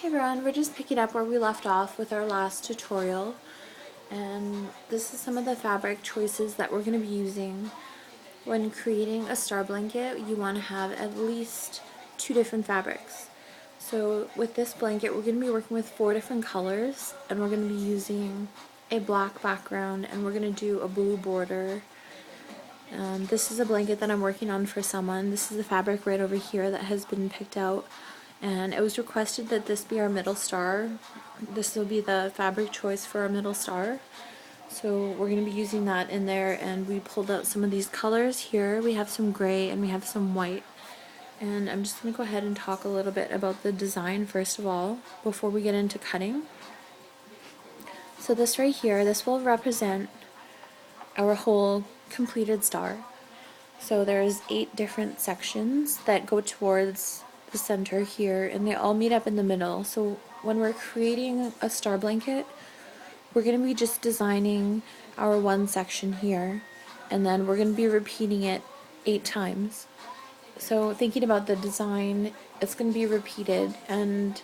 Hey everyone, we're just picking up where we left off with our last tutorial, and this is some of the fabric choices that we're going to be using. When creating a star blanket, you want to have at least 2 different fabrics. So with this blanket, we're going to be working with 4 different colors, and we're going to be using a black background, and we're going to do a blue border. This is a blanket that I'm working on for someone. This is the fabric right over here that has been picked out. And it was requested that this be our middle star. This will be the fabric choice for our middle star. So we're going to be using that in there, and we pulled out some of these colors here. We have some gray and we have some white. And I'm just going to go ahead and talk a little bit about the design first of all, before we get into cutting. So this right here, this will represent our whole completed star. So there's 8 different sections that go towards the center here, and they all meet up in the middle. So when we're creating a star blanket, we're going to be just designing our one section here, and then we're going to be repeating it 8 times. So thinking about the design, it's going to be repeated, and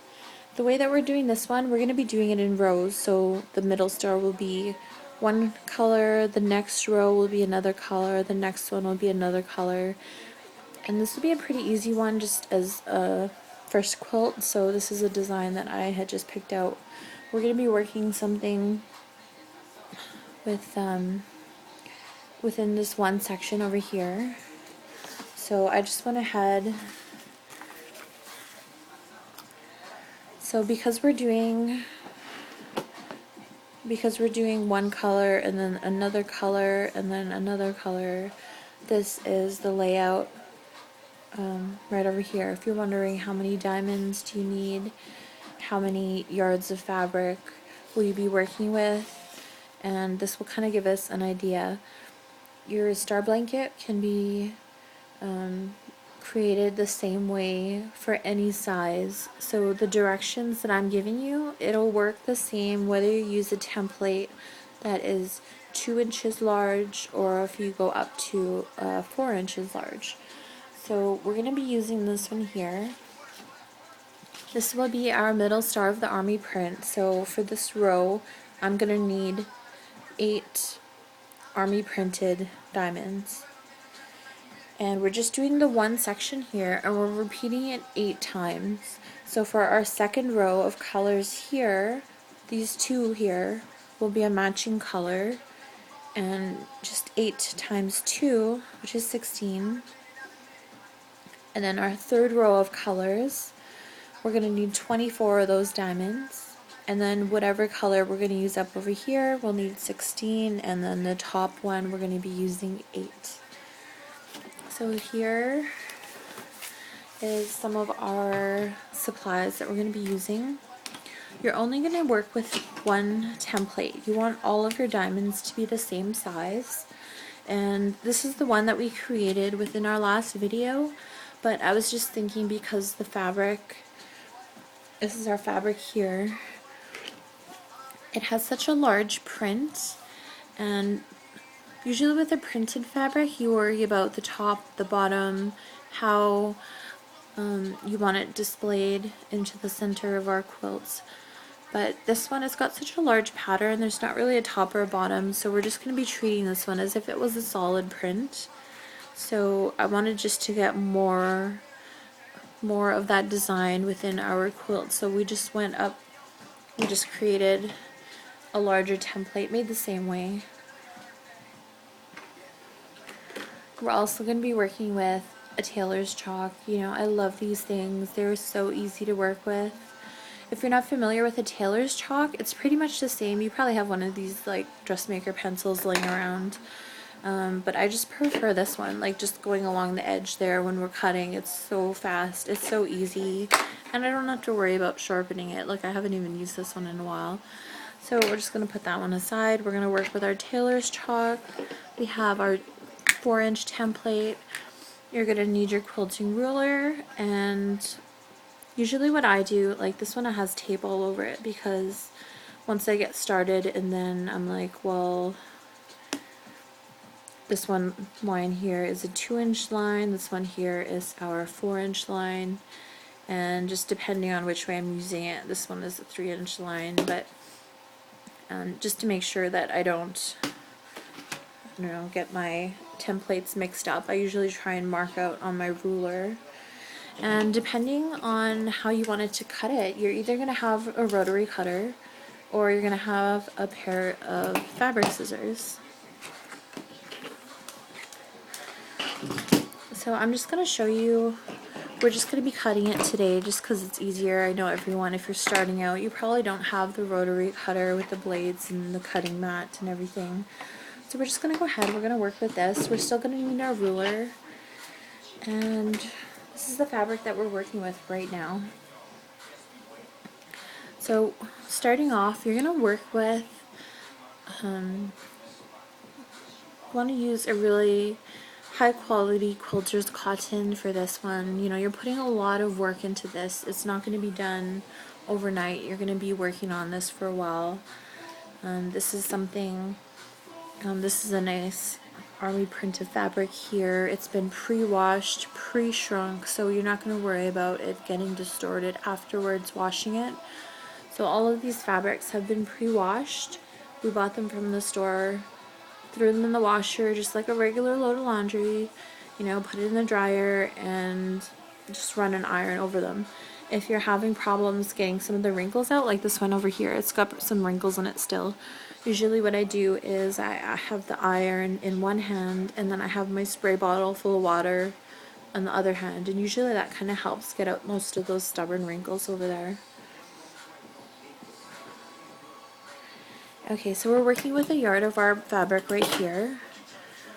the way that we're doing this one, we're going to be doing it in rows. So the middle star will be one color, the next row will be another color, the next one will be another color. And this will be a pretty easy one just as a first quilt. So this is a design that I had just picked out. We're going to be working something with within this one section over here. So I just went ahead. So because we're doing one color and then another color and then another color, this is the layout right over here. If you're wondering how many diamonds do you need, how many yards of fabric will you be working with, and this will kind of give us an idea. Your star blanket can be created the same way for any size. So the directions that I'm giving you, it'll work the same whether you use a template that is 2 inches large or if you go up to 4 inches large. So we're going to be using this one here. This will be our middle star of the army print. So for this row, I'm going to need 8 army printed diamonds. And we're just doing the one section here, and we're repeating it 8 times. So for our second row of colors here, these 2 here will be a matching color, and just 8 times 2, which is 16. And then our third row of colors, we're going to need 24 of those diamonds. And then whatever color we're going to use up over here, we'll need 16, and then the top one we're going to be using 8. So here is some of our supplies that we're going to be using. You're only going to work with one template. You want all of your diamonds to be the same size. And this is the one that we created within our last video, but I was just thinking because the fabric, this is our fabric here, it has such a large print, and usually with a printed fabric, you worry about the top, the bottom, how you want it displayed into the center of our quilts. But this one has got such a large pattern, there's not really a top or a bottom, so we're just going to be treating this one as if it was a solid print. So I wanted just to get more of that design within our quilt, so we just went up, we just created a larger template made the same way. We're also going to be working with a tailor's chalk. You know, I love these things. They're so easy to work with. If you're not familiar with a tailor's chalk, it's pretty much the same. You probably have one of these like dressmaker pencils laying around. But I just prefer this one, like just going along the edge there when we're cutting. It's so fast, it's so easy, and I don't have to worry about sharpening it. Like I haven't even used this one in a while. So we're just going to put that one aside. We're going to work with our tailor's chalk. We have our 4-inch template. You're going to need your quilting ruler, and usually what I do, like this one has tape all over it because once I get started and then I'm like, well, this one line here is a 2-inch line, this one here is our 4-inch line, and just depending on which way I'm using it, this one is a 3-inch line, but just to make sure that I don't get my templates mixed up, I usually try and mark out on my ruler. And depending on how you wanted to cut it, you're either going to have a rotary cutter or you're going to have a pair of fabric scissors. So I'm just going to show you, we're just going to be cutting it today just because it's easier. I know everyone, if you're starting out, you probably don't have the rotary cutter with the blades and the cutting mat and everything. So we're just going to go ahead, we're going to work with this. We're still going to need our ruler, and this is the fabric that we're working with right now. So starting off, you're going to work with, you want to use a really high quality quilter's cotton for this one. You know, you're putting a lot of work into this. It's not going to be done overnight. You're going to be working on this for a while. This is something, this is a nice army print of fabric here. It's been pre-washed, pre-shrunk, so you're not going to worry about it getting distorted afterwards washing it. So all of these fabrics have been pre-washed. We bought them from the store, threw them in the washer just like a regular load of laundry, you know, put it in the dryer and just run an iron over them. If you're having problems getting some of the wrinkles out, like this one over here, it's got some wrinkles in it still. Usually what I do is I have the iron in one hand and then I have my spray bottle full of water on the other hand, and usually that kind of helps get out most of those stubborn wrinkles over there. Okay, so we're working with a yard of our fabric right here.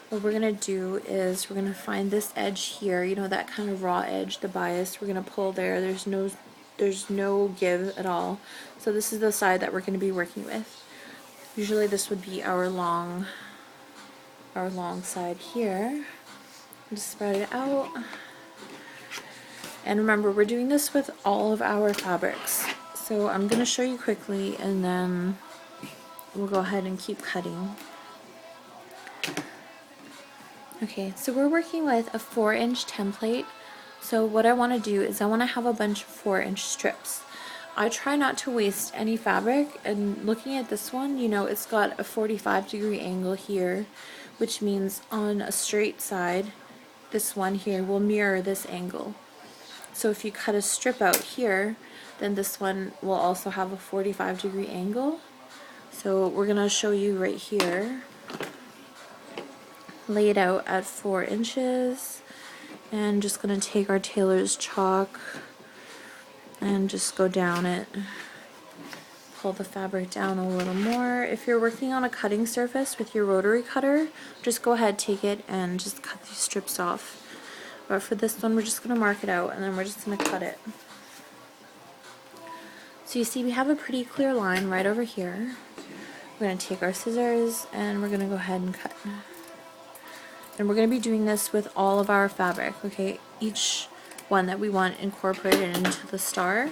What we're going to do is we're going to find this edge here, you know, that kind of raw edge, the bias. We're going to pull there. There's no give at all. So this is the side that we're going to be working with. Usually this would be our long side here. Just spread it out. And remember, we're doing this with all of our fabrics. So I'm going to show you quickly and then we'll go ahead and keep cutting. Okay, so we're working with a 4-inch template. So what I want to do is I want to have a bunch of 4-inch strips. I try not to waste any fabric, and looking at this one, you know, it's got a 45-degree angle here, which means on a straight side, this one here will mirror this angle. So if you cut a strip out here, then this one will also have a 45-degree angle. So we're going to show you right here, laid out at 4 inches, and just going to take our tailor's chalk and just go down it, pull the fabric down a little more. If you're working on a cutting surface with your rotary cutter, just go ahead, take it, and just cut these strips off. But for this one, we're just going to mark it out, and then we're just going to cut it. So you see we have a pretty clear line right over here. We're going to take our scissors, and we're going to go ahead and cut. And we're going to be doing this with all of our fabric, okay? Each one that we want incorporated into the star.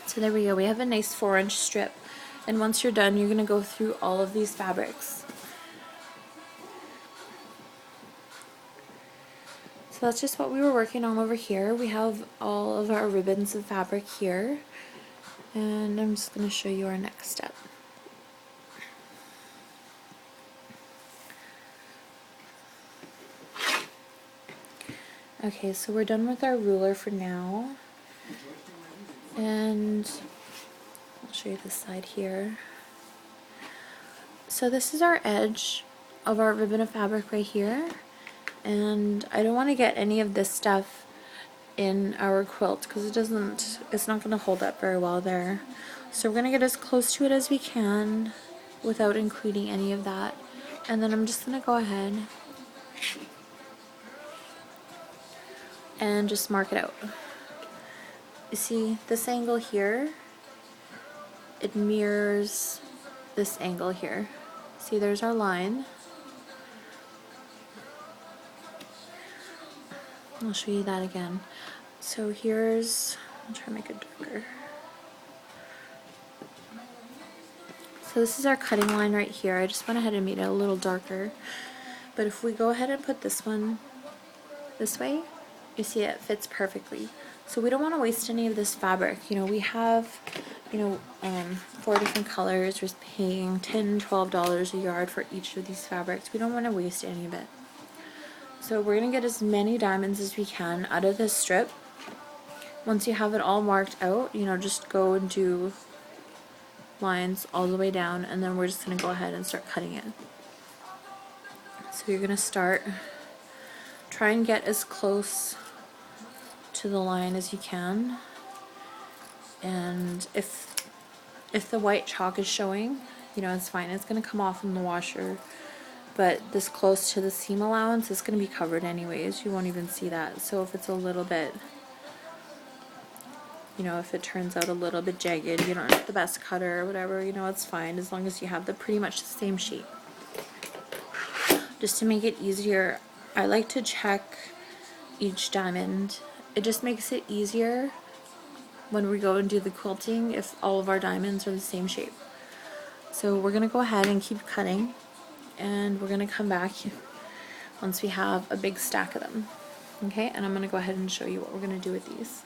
So there we go, we have a nice 4-inch strip. And once you're done, you're going to go through all of these fabrics. So that's just what we were working on over here. We have all of our ribbons of fabric here. And I'm just going to show you our next step. Okay, so we're done with our ruler for now. And I'll show you this side here. So this is our edge of our ribbon of fabric right here. And I don't want to get any of this stuff in our quilt because it's not going to hold up very well there. So we're going to get as close to it as we can without including any of that. And then I'm just going to go ahead and just mark it out. You see this angle here, it mirrors this angle here. See, there's our line. I'll show you that again. So here's, I'll try to make it darker. So this is our cutting line right here. I just went ahead and made it a little darker. But if we go ahead and put this one this way, You see it fits perfectly. So we don't want to waste any of this fabric. You know, we have, 4 different colors. We're paying $10, $12 a yard for each of these fabrics. We don't want to waste any of it. So we're going to get as many diamonds as we can out of this strip. Once you have it all marked out, just go and do lines all the way down, and then we're just going to go ahead and start cutting it. So you're going to try and get as close to the line as you can, and if the white chalk is showing, it's fine. It's going to come off in the washer, but this close to the seam allowance is going to be covered anyways. You won't even see that. So if it's a little bit, if it turns out a little bit jagged, you don't have the best cutter or whatever, it's fine as long as you have pretty much the same shape. Just to make it easier, I like to check each diamond. It just makes it easier when we go and do the quilting if all of our diamonds are the same shape. So we're going to go ahead and keep cutting, and we're going to come back once we have a big stack of them. Okay, and I'm going to go ahead and show you what we're going to do with these.